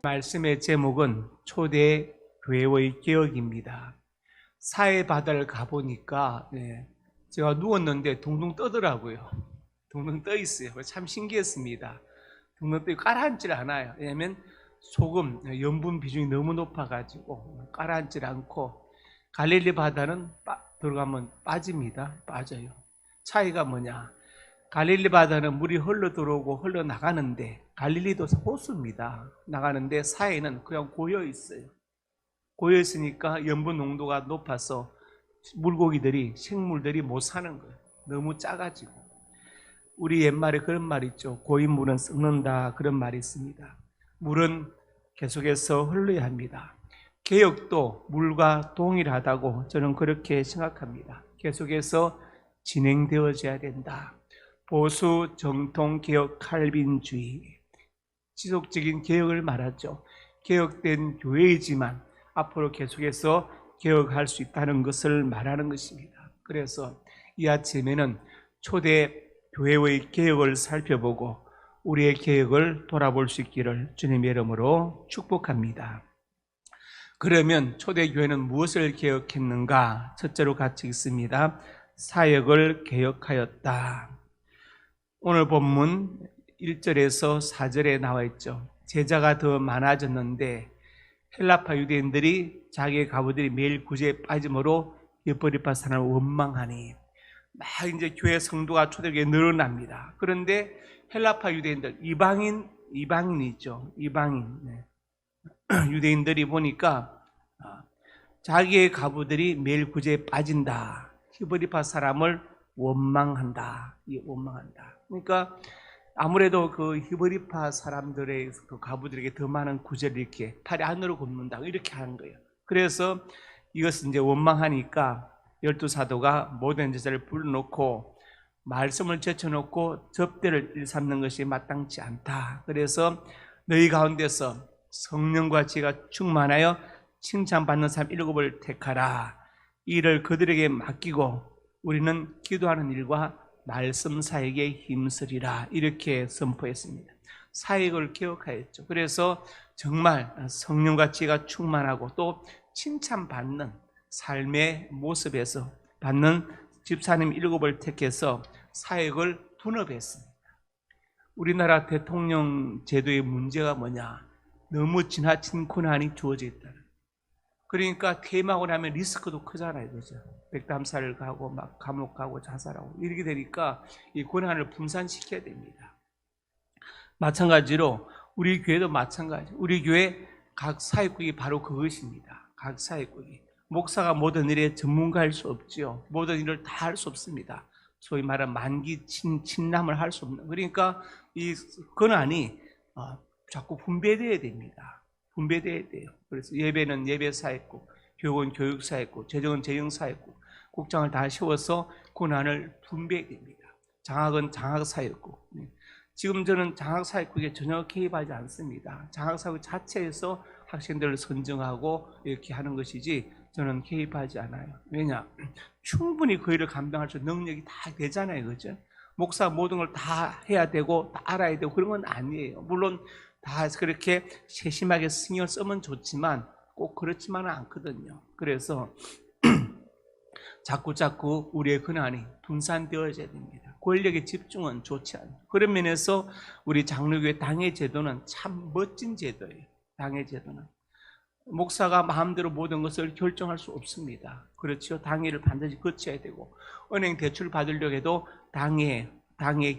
말씀의 제목은 초대 교회의 개혁입니다. 사회 바다를 가보니까 제가 누웠는데 둥둥 떠더라고요. 둥둥 떠 있어요. 참 신기했습니다. 둥둥 떠 깔아앉질 않아요. 왜냐하면 소금, 염분 비중이 너무 높아가지고 깔아앉질 않고, 갈릴리 바다는 들어가면 빠집니다. 빠져요. 차이가 뭐냐? 갈릴리 바다는 물이 흘러 들어오고 흘러 나가는데, 갈릴리도 호수입니다. 나가는데 사이는 그냥 고여 있어요. 고여 있으니까 염분 농도가 높아서 물고기들이, 생물들이 못 사는 거예요. 너무 작아지고. 우리 옛말에 그런 말 있죠. 고인 물은 썩는다, 그런 말이 있습니다. 물은 계속해서 흘러야 합니다. 개혁도 물과 동일하다고 저는 그렇게 생각합니다. 계속해서 진행되어져야 된다. 보수, 정통, 개혁, 칼빈주의, 지속적인 개혁을 말하죠. 개혁된 교회이지만 앞으로 계속해서 개혁할 수 있다는 것을 말하는 것입니다. 그래서 이 아침에는 초대 교회의 개혁을 살펴보고 우리의 개혁을 돌아볼 수 있기를 주님의 이름으로 축복합니다. 그러면 초대교회는 무엇을 개혁했는가? 첫째로 같이 읽습니다. 사역을 개혁하였다. 오늘 본문 1절에서 4절에 나와 있죠. 제자가 더 많아졌는데 헬라파 유대인들이 자기의 가부들이 매일 구제에 빠짐으로 엿버리파 사람을 원망하니 막 이제 교회 성도가 초대교회에 늘어납니다. 그런데 헬라파 유대인들, 이방인이죠. 이방인. 유대인들이 보니까 자기의 가부들이 매일 구제에 빠진다. 히브리파 사람을 원망한다. 원망한다. 그러니까 아무래도 그 히브리파 사람들의 그 가부들에게 더 많은 구제를 이렇게 팔이 안으로 굽는다. 이렇게 하는 거예요. 그래서 이것을 이제 원망하니까 12사도가 모든 제자를 불러놓고 말씀을 제쳐놓고 접대를 일삼는 것이 마땅치 않다. 그래서 너희 가운데서 성령과 지혜가 충만하여 칭찬받는 사람 7을 택하라. 이 일을 그들에게 맡기고 우리는 기도하는 일과 말씀 사역에 힘쓰리라. 이렇게 선포했습니다. 사역을 개혁하였죠. 그래서 정말 성령과 지혜가 충만하고 또 칭찬받는 삶의 모습에서 받는 집사님 7을 택해서 사역을 분업했습니다. 우리나라 대통령 제도의 문제가 뭐냐? 너무 지나친 권한이 주어져 있다. 그러니까 퇴임하고 나면 리스크도 크잖아요. 그죠? 백담사를 가고 막 감옥 가고 자살하고 이렇게 되니까 이 권한을 분산시켜야 됩니다. 마찬가지로 우리 교회도 마찬가지. 우리 교회 각 사역국이 바로 그것입니다. 각 사역국이. 목사가 모든 일에 전문가일 수 없지요. 모든 일을 다 할 수 없습니다. 소위 말하는 만기 친남을 할 수 없는. 그러니까 이 권한이 자꾸 분배되어야 됩니다. 분배되어야 돼요. 그래서 예배는 예배 사역국, 교육은 교육 사역국, 재정은 재정 사역국, 국장을 다 세워서 권한을 분배해야 됩니다. 장학은 장학 사역국. 지금 저는 장학 사역국에 전혀 개입하지 않습니다. 장학 사역국 자체에서 학생들을 선정하고 이렇게 하는 것이지 저는 개입하지 않아요. 왜냐? 충분히 그 일을 감당할 수 있는 능력이 다 되잖아요. 그죠? 목사 모든 걸 다 해야 되고 다 알아야 되고 그런 건 아니에요. 물론 다 그렇게 세심하게 신경을 쓰면 좋지만 꼭 그렇지만은 않거든요. 그래서 자꾸 우리의 권한이 분산되어져야 됩니다. 권력의 집중은 좋지 않아요. 그런 면에서 우리 장로교회 당회 제도는 참 멋진 제도예요. 당회 제도는 목사가 마음대로 모든 것을 결정할 수 없습니다. 그렇죠? 당회를 반드시 거쳐야 되고 은행 대출 받으려고 해도 당회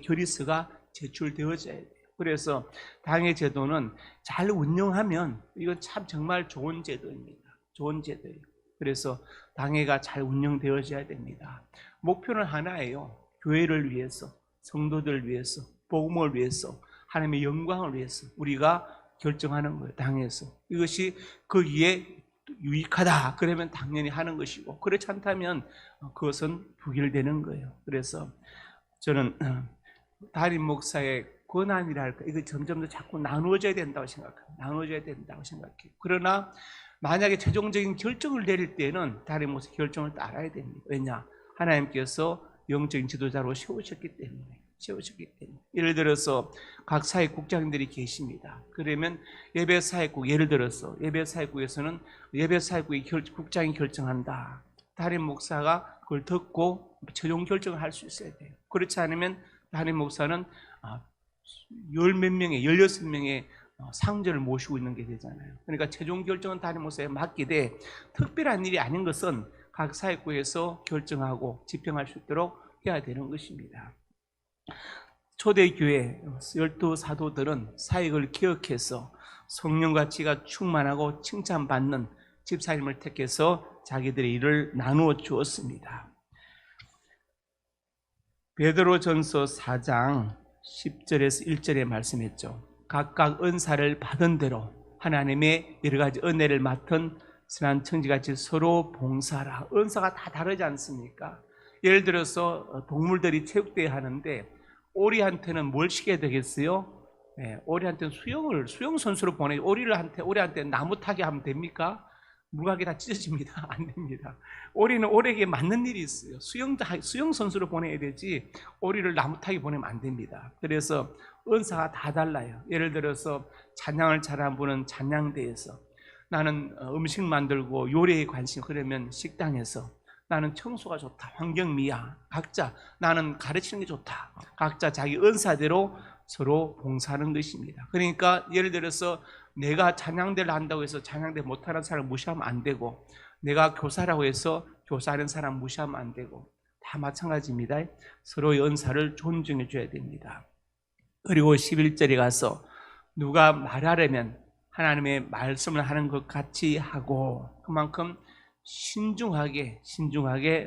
결의서가 제출되어져야 돼요. 그래서 당회 제도는 잘 운영하면 이건 참 정말 좋은 제도입니다. 좋은 제도예요. 그래서 당회가 잘 운영되어져야 됩니다. 목표는 하나예요. 교회를 위해서, 성도들을 위해서, 복음을 위해서, 하나님의 영광을 위해서 우리가 결정하는 거예요. 당에서. 이것이 거기에 유익하다. 그러면 당연히 하는 것이고 그렇지 않다면 그것은 부결되는 거예요. 그래서 저는 담임 목사의 권한이랄까 이거 점점 더 자꾸 나누어져야 된다고 생각합니다. 나누어져야 된다고 생각해요. 그러나 만약에 최종적인 결정을 내릴 때는 담임 목사 결정을 따라야 됩니다. 왜냐? 하나님께서 영적인 지도자로 세우셨기 때문에. 세워졌기 때문에. 예를 들어서 각 사역국장들이 계십니다. 그러면 예배사역국, 예를 들어서 예배사역국에서는 예배사역국의 국장이 결정한다. 담임 목사가 그걸 듣고 최종 결정을 할 수 있어야 돼요. 그렇지 않으면 담임 목사는 열 몇 명의, 16명의 상전을 모시고 있는 게 되잖아요. 그러니까 최종 결정은 담임 목사에 맡기되 특별한 일이 아닌 것은 각 사역구에서 결정하고 집행할 수 있도록 해야 되는 것입니다. 초대교회 12사도들은 사역을 기억해서 성령과 지가 충만하고 칭찬받는 집사님을 택해서 자기들의 일을 나누어 주었습니다. 베드로전서 4장 10절에서 1절에 말씀했죠. 각각 은사를 받은 대로 하나님의 여러 가지 은혜를 맡은 선한 청지같이 서로 봉사하라. 은사가 다 다르지 않습니까? 예를 들어서 동물들이 체육대회 하는데 오리한테는 뭘 시켜야 되겠어요? 오리한테는 수영 선수로 오리한테 나무 타기 하면 됩니까? 물가게 다 찢어집니다. 안 됩니다. 오리는 오리에게 맞는 일이 있어요. 수영 선수로 보내야 되지 오리를 나무 타기 보내면 안 됩니다. 그래서 은사가 다 달라요. 예를 들어서 찬양을 잘하는 분은 찬양대에서, 나는 음식 만들고 요리에 관심, 그러면 식당에서, 나는 청소가 좋다, 환경미화, 각자, 나는 가르치는 게 좋다, 각자 자기 은사대로 서로 봉사하는 것입니다. 그러니까 예를 들어서 내가 찬양대를 한다고 해서 찬양대 못하는 사람 무시하면 안 되고, 내가 교사라고 해서 교사하는 사람 무시하면 안 되고, 다 마찬가지입니다. 서로의 은사를 존중해 줘야 됩니다. 그리고 11절에 가서 누가 말하려면 하나님의 말씀을 하는 것 같이 하고, 그만큼 신중하게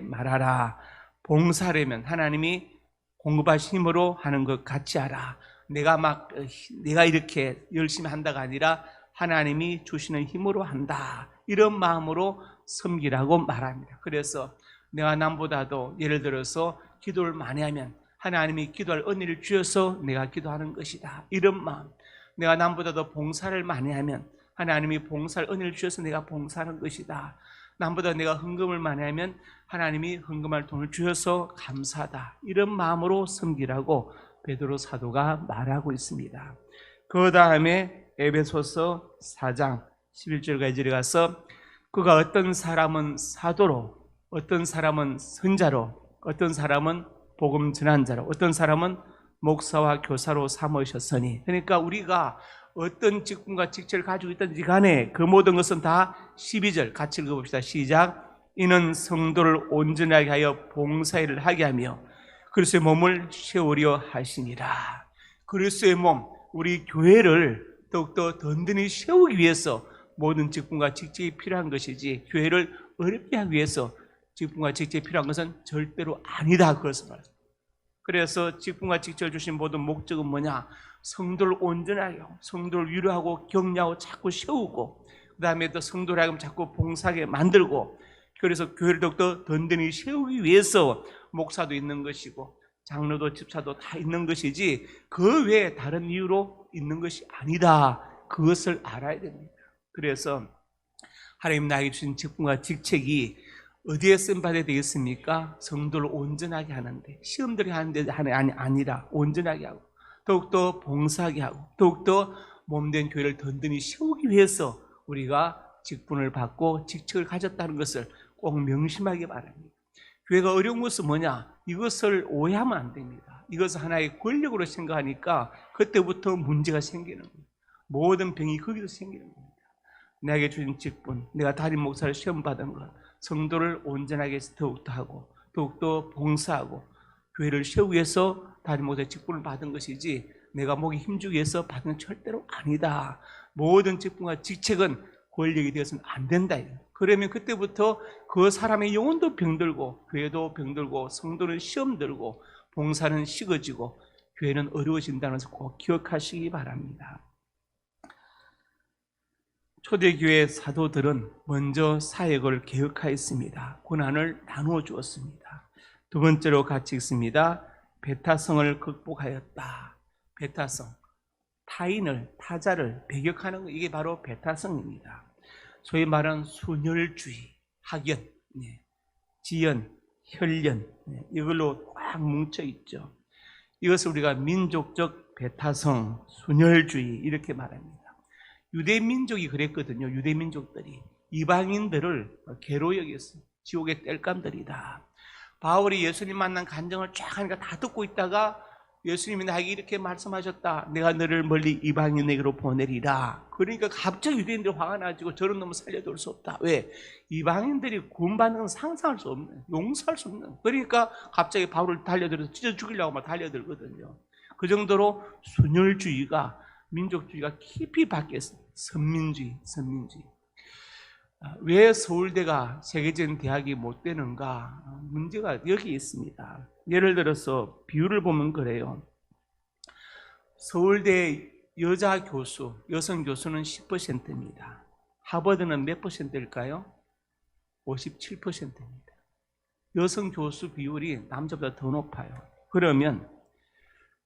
말하라. 봉사하려면 하나님이 공급하신 힘으로 하는 것 같이 하라. 내가 이렇게 열심히 한다가 아니라 하나님이 주시는 힘으로 한다. 이런 마음으로 섬기라고 말합니다. 그래서 내가 남보다도 예를 들어서 기도를 많이 하면 하나님이 기도할 은혜를 주셔서 내가 기도하는 것이다. 이런 마음. 내가 남보다도 봉사를 많이 하면 하나님이 봉사할 은혜를 주셔서 내가 봉사하는 것이다. 남보다 내가 헌금을 많이 하면 하나님이 헌금할 돈을 주셔서 감사하다. 이런 마음으로 섬기라고 베드로 사도가 말하고 있습니다. 그 다음에 에베소서 4장 11절과 2절에 가서 그가 어떤 사람은 사도로, 어떤 사람은 선자로, 어떤 사람은 복음 전환자로, 어떤 사람은 목사와 교사로 삼으셨으니. 그러니까 우리가 어떤 직분과 직책을 가지고 있든지 간에 그 모든 것은 다 12절 같이 읽어봅시다. 시작. 이는 성도를 온전하게 하여 봉사일을 하게 하며 그리스도의 몸을 세우려 하시니라. 그리스도의 몸, 우리 교회를 더욱더 든든히 세우기 위해서 모든 직분과 직책이 필요한 것이지, 교회를 어렵게 하기 위해서 직분과 직책이 필요한 것은 절대로 아니다. 그것을 말합니다. 그래서 직분과 직책을 주신 모든 목적은 뭐냐? 성도를 온전하게 하고, 성도를 위로하고 격려하고 자꾸 세우고, 그 다음에 또 성도를 하여금 자꾸 봉사하게 만들고, 그래서 교회를 더욱더 든든히 세우기 위해서 목사도 있는 것이고 장로도 집사도 다 있는 것이지 그 외에 다른 이유로 있는 것이 아니다. 그것을 알아야 됩니다. 그래서 하나님 나에게 주신 직분과 직책이 어디에 쓰임받아야 되겠습니까? 성도를 온전하게 하는데, 시험들이 하는데 아니라 온전하게 하고 더욱더 봉사하게 하고 더욱더 몸된 교회를 든든히 세우기 위해서 우리가 직분을 받고 직책을 가졌다는 것을 꼭 명심하기 바랍니다. 교회가 어려운 것은 뭐냐? 이것을 오해하면 안 됩니다. 이것을 하나의 권력으로 생각하니까 그때부터 문제가 생기는 거예요. 모든 병이 거기서 생기는 겁니다. 내게 주신 직분, 내가 담임 목사를 시험받은 것, 성도를 온전하게 더욱더 하고 더욱더 봉사하고 교회를 세우기 위해서 담임 목사의 직분을 받은 것이지 내가 목에 힘주기 위해서 받은 절대로 아니다. 모든 직분과 직책은 권력이 되어서는 안 된다. 그러면 그때부터 그 사람의 영혼도 병들고 교회도 병들고 성도는 시험 들고 봉사는 식어지고 교회는 어려워진다는 것을 꼭 기억하시기 바랍니다. 초대교회 사도들은 먼저 사역을 계획하였습니다. 고난을 나누어 주었습니다. 두 번째로 같이 읽습니다. 배타성을 극복하였다. 배타성, 타자를 배격하는 것, 이게 바로 배타성입니다. 소위 말하는 순혈주의, 학연, 지연, 혈연, 이걸로 꽉 뭉쳐 있죠. 이것을 우리가 민족적 배타성, 순혈주의 이렇게 말합니다. 유대 민족이 그랬거든요. 유대 민족들이 이방인들을 괴로 여겼어요. 지옥의 땔감들이다. 바울이 예수님 만난 간증을 쫙 하니까 다 듣고 있다가 예수님이 나에게 이렇게 말씀하셨다. 내가 너를 멀리 이방인에게로 보내리라. 그러니까 갑자기 유대인들이 화가 나가지고 저런 놈을 살려둘 수 없다. 왜? 이방인들이 구원받는 건 상상할 수 없는, 용서할 수 없는. 그러니까 갑자기 바울을 달려들어서 찢어 죽이려고 막 달려들거든요. 그 정도로 순혈주의가, 민족주의가 깊이 바뀌었어요. 선민주의. 왜 서울대가 세계적인 대학이 못 되는가? 문제가 여기 있습니다. 예를 들어서 비율을 보면 그래요. 서울대 여자 교수, 여성 교수는 10%입니다. 하버드는 몇 %일까요? 57%입니다. 여성 교수 비율이 남자보다 더 높아요. 그러면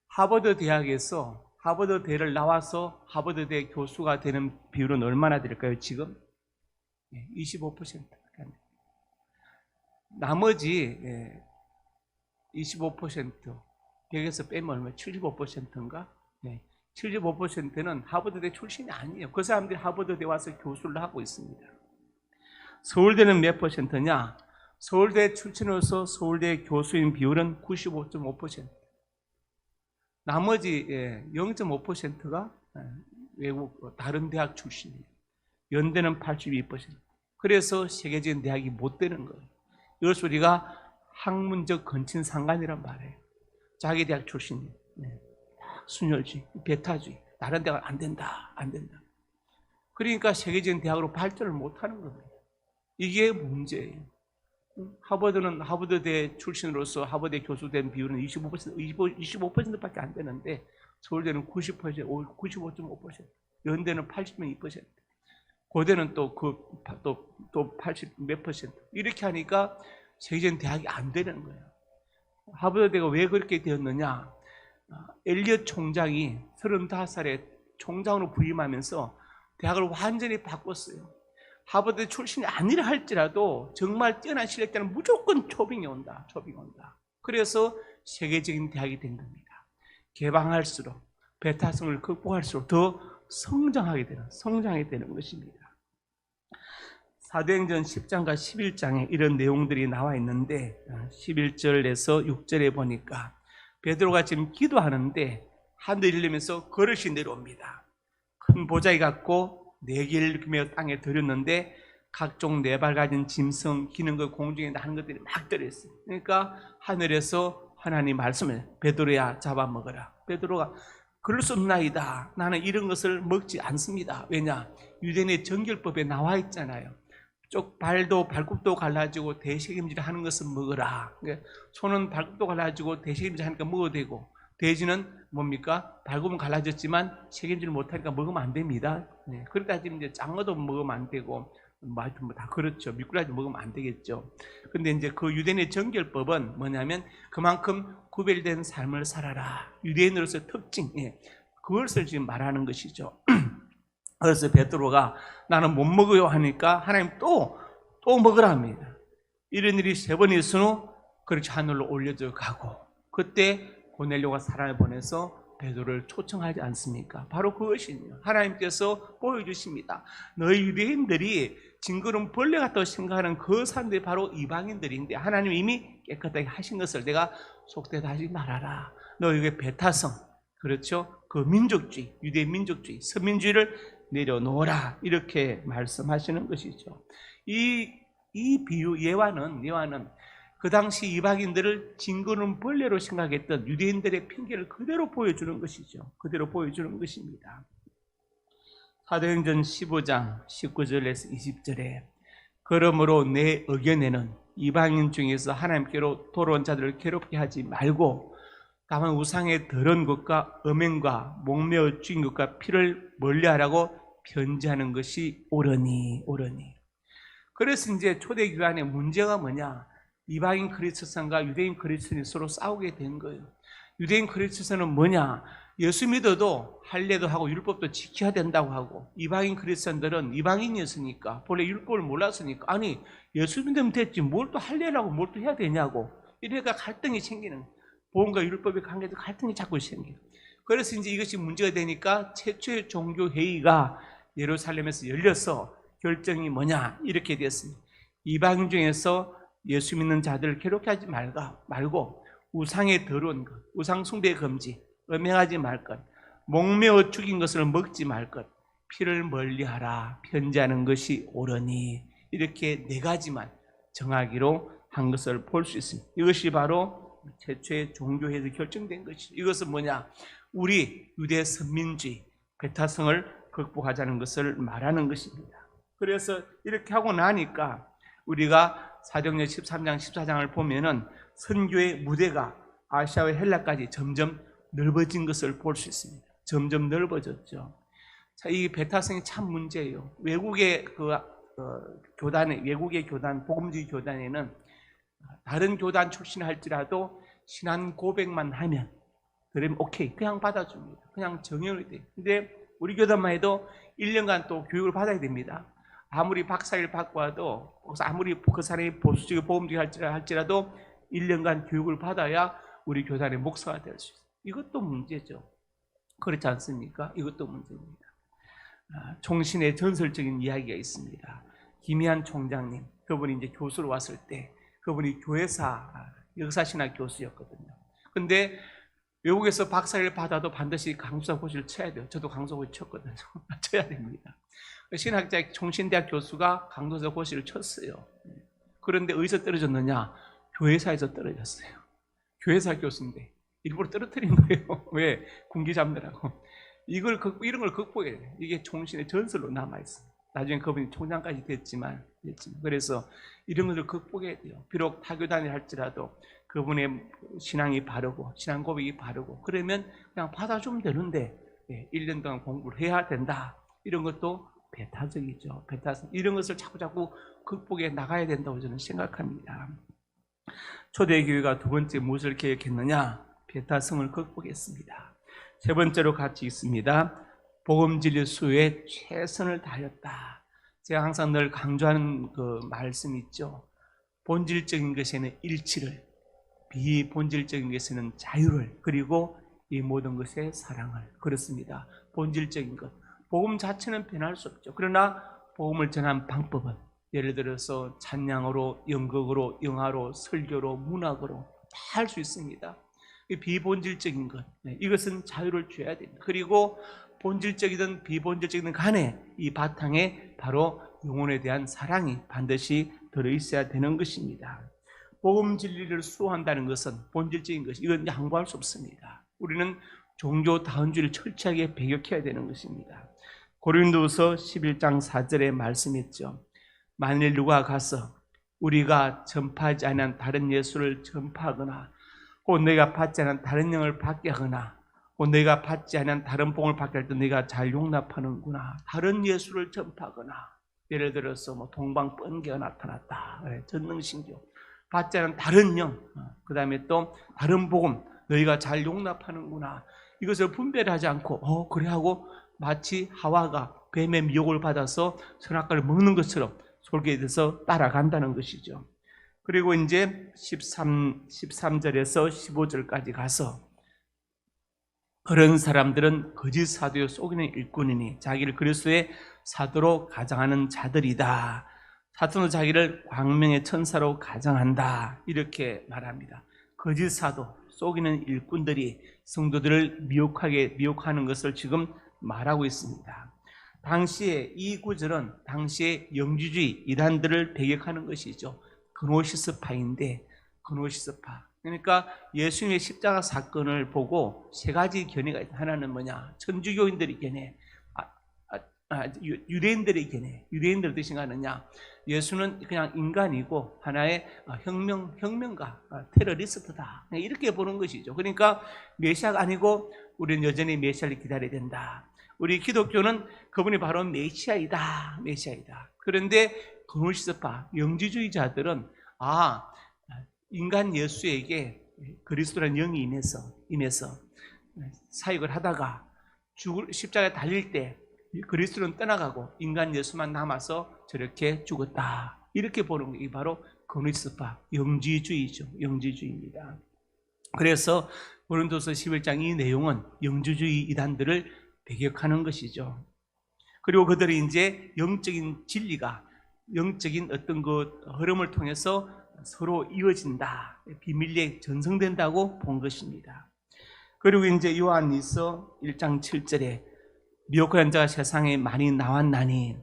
하버드 대학에서 하버드대를 나와서 하버드대 교수가 되는 비율은 얼마나 될까요, 지금? 25%밖에 안 됩니다. 나머지 25%, 100에서 빼면 얼마? 75%인가? 75%는 하버드대 출신이 아니에요. 그 사람들이 하버드대 와서 교수를 하고 있습니다. 서울대는 몇 %냐? 서울대 출신으로서 서울대 교수인 비율은 95.5%. 나머지 0.5%가 외국 다른 대학 출신이에요. 연대는 82%. 그래서 세계적인 대학이 못 되는 거예요. 이것을 우리가 학문적 건친상간이란 말이에요. 자기 대학 출신, 순혈주의, 배타주의, 다른 대학 안 된다. 그러니까 세계적인 대학으로 발전을 못하는 겁니다. 이게 문제예요. 하버드는 하버드대 출신으로서 하버드 교수 된 비율은 25%밖에 안 되는데 서울대는 90%, 95.5%, 연대는 80.2%, 고대는 또 80 몇 %. 이렇게 하니까 세계적인 대학이 안 되는 거예요. 하버드대가 왜 그렇게 되었느냐? 엘리엇 총장이 35살에 총장으로 부임하면서 대학을 완전히 바꿨어요. 하버드 출신이 아니라 할지라도 정말 뛰어난 실력자는 무조건 초빙이 온다. 그래서 세계적인 대학이 된 겁니다. 개방할수록, 배타성을 극복할수록 더 성장하게 되는 것입니다. 사도행전 10장과 11장에 이런 내용들이 나와 있는데 11절에서 6절에 보니까 베드로가 지금 기도하는데 하늘을 열리면서 그릇이 내려옵니다. 큰 보자기 같고 4개를 금에 땅에 들였는데 각종 4발 가진 짐승, 기는 것, 공중에 나는 것들이 막 들어있어요. 그러니까 하늘에서 하나님 말씀을 베드로야 잡아먹어라. 베드로가 그럴 수 없나이다. 나는 이런 것을 먹지 않습니다. 왜냐? 유대인의 정결법에 나와 있잖아요. 쪽 발굽도 갈라지고 대책임질 하는 것은 먹어라. 손은 발굽도 갈라지고 대책임질 하니까 먹어도 되고, 돼지는 뭡니까? 발굽은 갈라졌지만 책임질 못하니까 먹으면 안 됩니다. 그러다 지금 이제 장어도 먹으면 안 되고, 다 그렇죠. 미꾸라지 먹으면 안 되겠죠. 근데 이제 그 유대인의 정결법은 뭐냐면 그만큼 구별된 삶을 살아라. 유대인으로서의 특징, 그것을 지금 말하는 것이죠. 그래서 베드로가 나는 못 먹어요 하니까 하나님 또 먹으라 합니다. 이런 일이 3번 있은 후 그렇게 하늘로 올려져 가고, 그때 고넬료가 사람을 보내서 베드로를 초청하지 않습니까? 바로 그것이요. 하나님께서 보여주십니다. 너희 유대인들이 징그러운 벌레 같다고 생각하는 그 사람들이 바로 이방인들인데 하나님이 이미 깨끗하게 하신 것을 내가 속되다 하지 말아라. 너희의 배타성, 그렇죠? 그 민족주의, 유대 민족주의, 서민주의를 내려놓으라. 이렇게 말씀하시는 것이죠. 이 비유, 예화는 그 당시 이방인들을 징그러운 벌레로 생각했던 유대인들의 핑계를 그대로 보여주는 것이죠. 그대로 보여주는 것입니다. 사도행전 15장 19절에서 20절에 그러므로 내 의견에는 이방인 중에서 하나님께로 돌아온 자들을 괴롭게 하지 말고 다만 우상의 더러운 것과 음행과 목매어 죽인 것과 피를 멀리하라고 편지하는 것이 옳으니. 그래서 이제 초대교회 문제가 뭐냐? 이방인 그리스도인과 유대인 그리스도인이 서로 싸우게 된 거예요. 유대인 그리스도인은 뭐냐? 예수 믿어도 할례도 하고 율법도 지켜야 된다고 하고, 이방인 그리스도인들은 이방인이었으니까 본래 율법을 몰랐으니까 예수 믿으면 됐지 뭘 또 할례라고 뭘 또 해야 되냐고, 이래가 갈등이 생기는. 복음과 율법의 관계에서 갈등이 자꾸 생겨요. 그래서 이제 이것이 문제가 되니까 최초의 종교회의가 예루살렘에서 열려서 결정이 뭐냐 이렇게 됐습니다. 이방 중에서 예수 믿는 자들을 괴롭게 하지 말고 우상에 더러운 것, 우상 숭배 금지, 음행하지 말 것, 목매어 죽인 것을 먹지 말 것, 피를 멀리하라, 편지하는 것이 옳으니, 이렇게 네 가지만 정하기로 한 것을 볼 수 있습니다. 이것이 바로 최초의 종교회에서 결정된 것이죠. 이것은 뭐냐? 우리 유대 선민주의, 배타성을 극복하자는 것을 말하는 것입니다. 그래서 이렇게 하고 나니까 우리가 사도행전 13장, 14장을 보면은 선교의 무대가 아시아와 헬라까지 점점 넓어진 것을 볼 수 있습니다. 점점 넓어졌죠. 자, 이 배타성이 참 문제예요. 외국의 외국의 교단, 복음주의 교단에는 다른 교단 출신 할지라도 신앙 고백만 하면 그러면 오케이, 그냥 받아줍니다. 그냥 정형이 돼요. 근데 우리 교단만 해도 1년간 또 교육을 받아야 됩니다. 아무리 박사를 받고 와도, 아무리 그 사람이 보수적이고 복음주의 할지라도 1년간 교육을 받아야 우리 교단의 목사가 될 수 있어요. 이것도 문제죠. 그렇지 않습니까? 이것도 문제입니다. 총신의 전설적인 이야기가 있습니다. 김희한 총장님, 그분이 이제 교수로 왔을 때 그분이 교회사 역사신학 교수였거든요. 근데 외국에서 박사를 받아도 반드시 강수사 고시를 쳐야 돼요. 저도 강수사 고시 쳤거든요. 쳐야 됩니다. 신학자 총신대학 교수가 강수사 고시를 쳤어요. 그런데 어디서 떨어졌느냐? 교회사에서 떨어졌어요. 교회사 교수인데 일부러 떨어뜨린 거예요. 왜? 군기 잡느라고. 이런 걸 극복해야 돼요. 이게 총신의 전설로 남아있어요. 나중에 그분이 총장까지 됐지만. 그래서 이런 것을 극복해야 돼요. 비록 타교단이 할지라도 그분의 신앙이 바르고 신앙 고백이 바르고 그러면 그냥 받아주면 되는데 1년 동안 공부를 해야 된다. 이런 것도 배타적이죠. 배타성. 이런 것을 자꾸 극복해 나가야 된다고 저는 생각합니다. 초대교회가 두 번째 무엇을 계획했느냐? 배타성을 극복했습니다. 세 번째로 같이 있습니다. 복음진리 수요에 최선을 다하였다. 제가 항상 늘 강조하는 그 말씀이 있죠. 본질적인 것에는 일치를, 비본질적인 것에는 자유를, 그리고 이 모든 것에 사랑을. 그렇습니다. 본질적인 것. 복음 자체는 변할 수 없죠. 그러나 복음을 전한 방법은 예를 들어서 찬양으로, 연극으로, 영화로, 설교로, 문학으로 다 할 수 있습니다. 비본질적인 것, 이것은 자유를 줘야 됩니다. 그리고 본질적이든 비본질적이든 간에 이 바탕에 바로 영혼에 대한 사랑이 반드시 들어있어야 되는 것입니다. 복음 진리를 수호한다는 것은 본질적인 것, 이건 양보할 수 없습니다. 우리는 종교다운주의를 철저하게 배격해야 되는 것입니다. 고린도후서 11장 4절에 말씀했죠. 만일 누가 가서 우리가 전파하지 않은 다른 예수를 전파하거나 곧 너희가 받지 않은 다른 영을 받게 하거나 곧 너희가 받지 않은 다른 복을 받게 할 때 너희가 잘 용납하는구나. 다른 예수를 전파하거나 예를 들어서 뭐 동방 번개가 나타났다. 전능신교. 받지 않은 다른 영, 그 다음에 또 다른 복음 너희가 잘 용납하는구나. 이것을 분별하지 않고 그래 하고 마치 하와가 뱀의 미혹을 받아서 선악과를 먹는 것처럼 속에 대해서 따라간다는 것이죠. 그리고 이제 13절에서 15절까지 가서 그런 사람들은 거짓 사도요 속이는 일꾼이니 자기를 그리스도의 사도로 가장하는 자들이다. 사탄은 자기를 광명의 천사로 가장한다. 이렇게 말합니다. 거짓 사도, 속이는 일꾼들이 성도들을 미혹하는 것을 지금 말하고 있습니다. 당시에 이 구절은 당시의 영주주의 이단들을 배격하는 것이죠. 그노시스파인데, 그노시스파. 그러니까 예수님의 십자가 사건을 보고 세 가지 견해가 있다. 하나는 뭐냐? 천주교인들의 견해, 유대인들의 견해. 유대인들 뜻이 가느냐? 예수는 그냥 인간이고 하나의 혁명가, 테러리스트다. 이렇게 보는 것이죠. 그러니까 메시아가 아니고 우리는 여전히 메시아를 기다려야 된다. 우리 기독교는 그분이 바로 메시아이다. 그런데 그노시스파, 영지주의자들은 인간 예수에게 그리스도라는 영이 임해서 사역을 하다가 십자가에 달릴 때 그리스도는 떠나가고 인간 예수만 남아서 저렇게 죽었다. 이렇게 보는 게 바로 그노시스파, 영지주의죠. 영지주의입니다. 그래서 고린도서 11장 이 내용은 영주주의 이단들을 배격하는 것이죠. 그리고 그들이 이제 영적인 진리가 영적인 어떤 그 흐름을 통해서 서로 이어진다, 비밀리에 전성된다고 본 것입니다. 그리고 이제 요한일서 1장 7절에 미혹한 자가 세상에 많이 나왔나니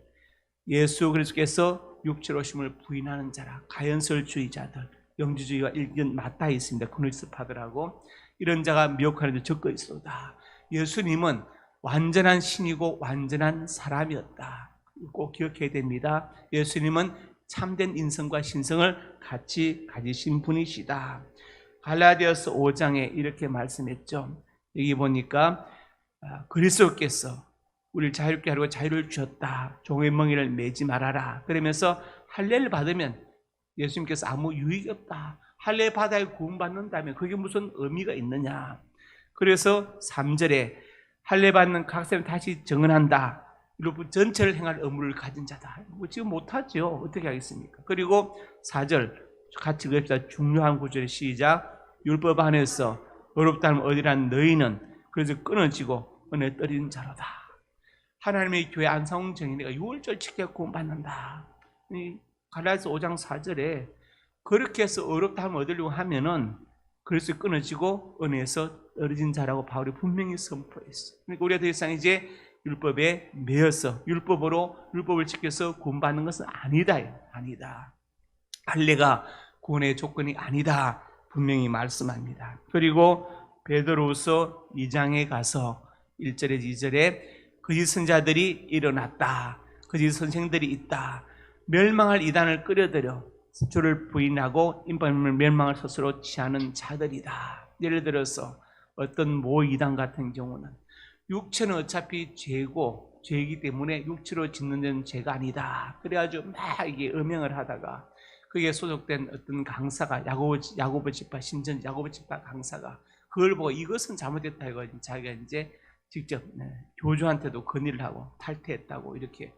예수 그리스도께서 육체로 오심을 부인하는 자라. 가연설주의자들, 영주주의와 일견 맞닿아 있습니다. 코니스파들하고 이런 자가 미혹하는 데 적고 있었다. 예수님은 완전한 신이고 완전한 사람이었다. 꼭 기억해야 됩니다. 예수님은 참된 인성과 신성을 같이 가지신 분이시다. 갈라디아서 5장에 이렇게 말씀했죠. 여기 보니까 그리스도께서 우리를 자유롭게 하려고 자유를 주셨다. 종의 멍에를 매지 말아라. 그러면서 할례를 받으면 예수님께서 아무 유익이 없다. 할례 받아야 구원받는다면 그게 무슨 의미가 있느냐. 그래서 3절에 할례 받는 각 사람 다시 정언한다. 여러분 전체를 행할 의무를 가진 자다. 뭐 지금 못하죠. 어떻게 하겠습니까? 그리고 4절 같이 그럽시다. 중요한 구절의 시작. 율법 안에서 어렵다면 어디란 너희는 그래서 끊어지고 은혜 떨어진 자로다. 하나님의 교회 안상홍 정인이가 6월절 지켜 구원받는다. 갈라디아서 5장 4절에 그렇게 해서 어렵다 하면 얻으려고 하면은 그래서 끊어지고 은혜에서 떨어진 자라고 바울이 분명히 선포했어. 그러니까 우리가 더 이상 이제 율법에 매여서 율법을 지켜서 구원받는 것은 아니다. 아니다. 할례가 구원의 조건이 아니다. 분명히 말씀합니다. 그리고 베드로후서 2장에 가서 1절에 2절에 거짓 선자들이 일어났다. 거짓 선생들이 있다. 멸망할 이단을 끌어들여 주를 부인하고 인간을 멸망을 스스로 취하는 자들이다. 예를 들어서 어떤 모 이단 같은 경우는 육체는 어차피 죄이기 때문에 육체로 짓는 데는 죄가 아니다. 그래가지고 막 이게 음행을 하다가 그게 소속된 어떤 강사가 야고보 집파 신전 야고보 집파 강사가 그걸 보고 이것은 잘못됐다 이거 자기가 이제 직접 교주한테도 건의를 하고 탈퇴했다고 이렇게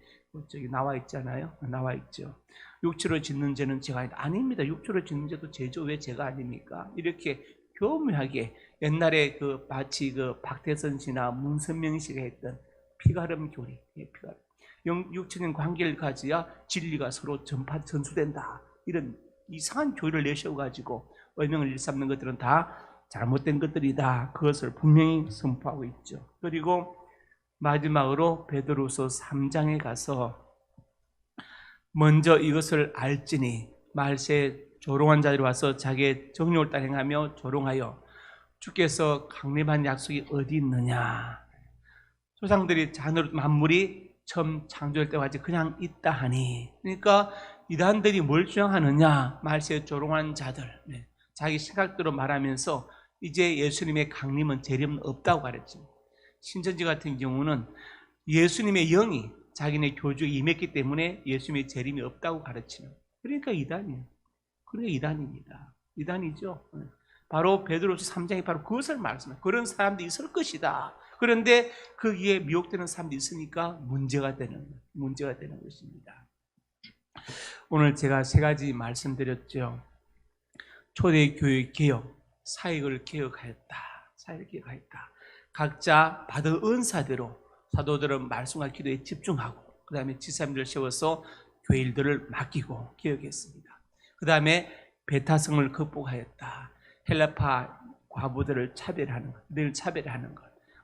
저기 나와 있잖아요. 나와 있죠. 육체로 짓는 죄는 죄가 아닙니다. 육체로 짓는 죄도 죄죠. 왜 죄가 아닙니까? 이렇게 교묘하게 옛날에 마치 박태선 씨나 문선명 씨가 했던 피가름 교리, 육체적인 관계를 가져야 진리가 서로 전수된다. 이런 이상한 교리를 내셔가지고 언명을 일삼는 것들은 다 잘못된 것들이다. 그것을 분명히 선포하고 있죠. 그리고 마지막으로 베드로후서 3장에 가서 먼저 이것을 알지니 말세에 조롱한 자들이 와서 자기의 정욕을 따라 행하며 조롱하여 주께서 강림한 약속이 어디 있느냐. 조상들이 만물이 처음 창조할 때와 같이 그냥 있다 하니, 그러니까 이단들이 뭘 주장하느냐. 말세에 조롱한 자들, 자기 생각대로 말하면서 이제 예수님의 강림은 재림은 없다고 가르칩니다. 신천지 같은 경우는 예수님의 영이 자기네 교주에 임했기 때문에 예수님의 재림이 없다고 가르치는, 그러니까 이단이에요. 그러니까 이단입니다. 이단이죠. 바로 베드로서 3장이 바로 그것을 말씀해요. 그런 사람들이 있을 것이다. 그런데 거기에 미혹되는 사람들이 있으니까 문제가 되는 것입니다. 오늘 제가 3가지 말씀드렸죠. 초대교회 개혁, 사역을 개혁하였다. 각자 받은 은사대로 사도들은 말씀과 기도에 집중하고, 그 다음에 지사님들을 세워서 교회 일들을 맡기고 개혁했습니다. 그 다음에 배타성을 극복하였다. 헬라파 과부들을 차별하는 것.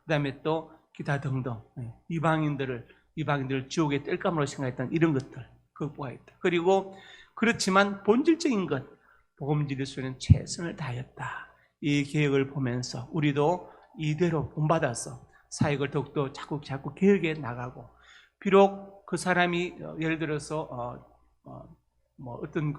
그 다음에 또 기타 등등 이방인들을 지옥의 뗄감으로 생각했던 이런 것들 극복하였다. 그리고 그렇지만 본질적인 것, 복음 전할 수 있는 최선을 다하였다. 이 개혁을 보면서 우리도 이대로 본받아서 사역을 더욱더 자꾸 개혁해 나가고, 비록 그 사람이 예를 들어서 어떤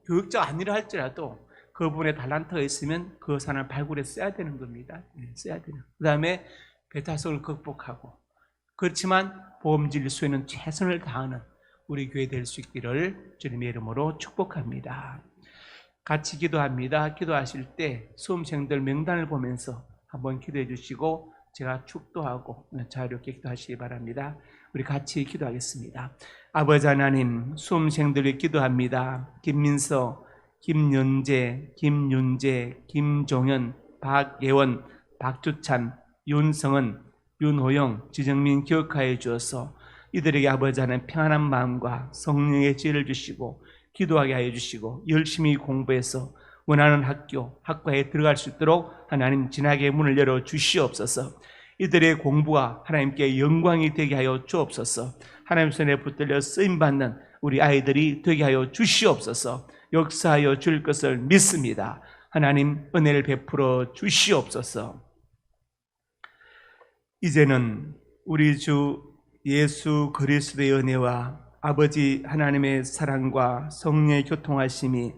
교육자가 아니라 할지라도 그분의 달란트가 있으면 그 사람을 발굴해 써야 되는 겁니다. 써야 되는. 그 다음에 배타성을 극복하고, 그렇지만 복음 전할 수 있는 최선을 다하는 우리 교회 될 수 있기를 주님의 이름으로 축복합니다. 같이 기도합니다. 기도하실 때 수험생들 명단을 보면서 한번 기도해 주시고 제가 축도하고 자유롭게 기도하시기 바랍니다. 우리 같이 기도하겠습니다. 아버지 하나님, 수험생들이 기도합니다. 김민서, 김연재, 김윤재, 김종현, 박예원, 박주찬, 윤성은, 윤호영, 지정민 기억하여 주어서 이들에게 아버지 하나님 평안한 마음과 성령의 지혜를 주시고 기도하게 하여 주시고 열심히 공부해서 원하는 학과에 들어갈 수 있도록 하나님 진하게 문을 열어 주시옵소서. 이들의 공부가 하나님께 영광이 되게 하여 주옵소서. 하나님 손에 붙들려 쓰임받는 우리 아이들이 되게 하여 주시옵소서. 역사하여 줄 것을 믿습니다. 하나님 은혜를 베풀어 주시옵소서. 이제는 우리 주 예수 그리스도의 은혜와 아버지 하나님의 사랑과 성령의 교통하심이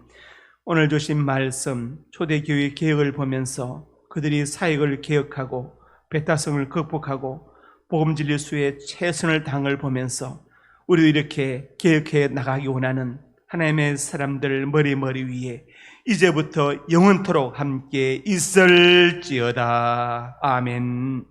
오늘 주신 말씀 초대교회 개혁을 보면서 그들이 사역을 개혁하고 배타성을 극복하고 복음진리수에 최선을 다함을 보면서 우리도 이렇게 개혁해 나가기 원하는 하나님의 사람들 머리 위에 이제부터 영원토록 함께 있을지어다. 아멘.